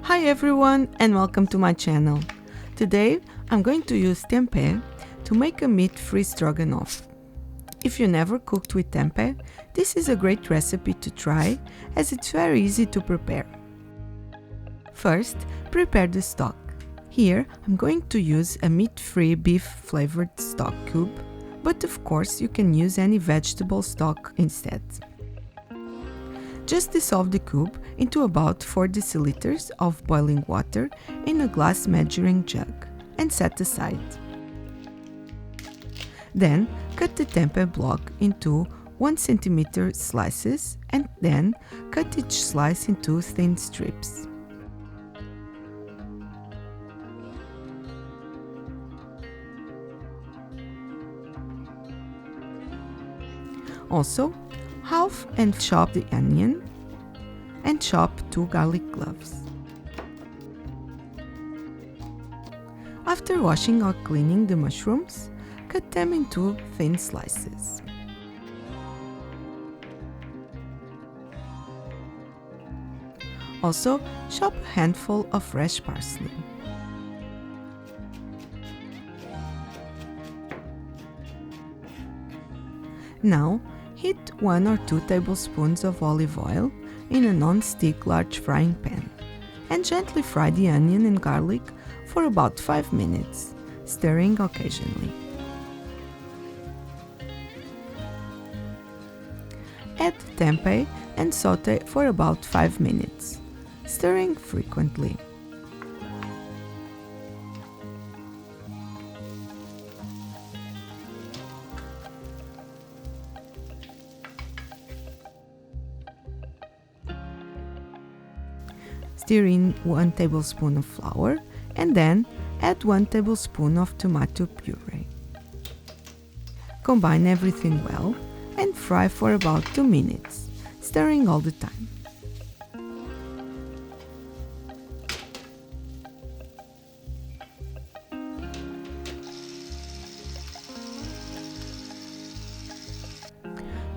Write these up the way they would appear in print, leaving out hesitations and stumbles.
Hi everyone and welcome to my channel. Today I'm going to use tempeh to make a meat-free stroganoff. If you never cooked with tempeh, this is a great recipe to try as it's very easy to prepare. First, prepare the stock. Here I'm going to use a meat-free beef flavored stock cube, but of course you can use any vegetable stock instead. Just dissolve the cube into about 4 deciliters of boiling water in a glass measuring jug and set aside. Then cut the tempeh block into 1 cm slices and then cut each slice into thin strips. Also, half and chop the onion and chop 2 garlic cloves. After washing or cleaning the mushrooms, cut them into thin slices. Also, chop a handful of fresh parsley. Now, heat 1 or 2 tablespoons of olive oil in a non-stick large frying pan and gently fry the onion and garlic for about 5 minutes, stirring occasionally. Add tempeh and sauté for about 5 minutes, stirring frequently. Stir in 1 tablespoon of flour and then add 1 tablespoon of tomato puree. Combine everything well and fry for about 2 minutes, stirring all the time.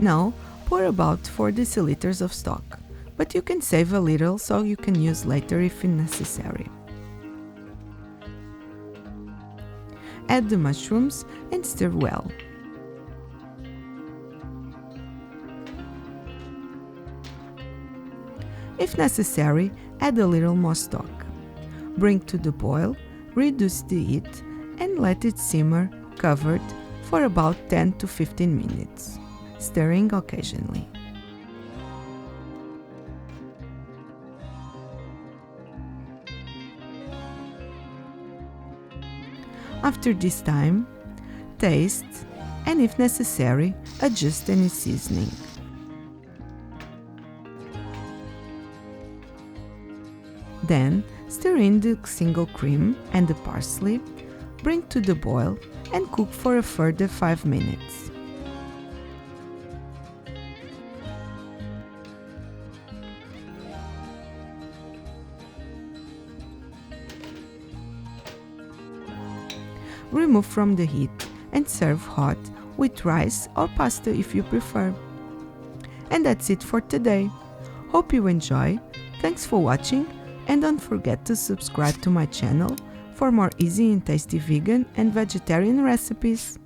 Now pour about 4 deciliters of stock, but you can save a little so you can use later if necessary. Add the mushrooms and stir well. If necessary, add a little more stock. Bring to the boil, reduce the heat, and let it simmer covered for about 10 to 15 minutes, stirring occasionally. After this time, taste and if necessary, adjust any seasoning. Then stir in the single cream and the parsley, bring to the boil and cook for a further 5 minutes. Remove from the heat and serve hot with rice or pasta if you prefer. And that's it for today. Hope you enjoy. Thanks for watching and don't forget to subscribe to my channel for more easy and tasty vegan and vegetarian recipes.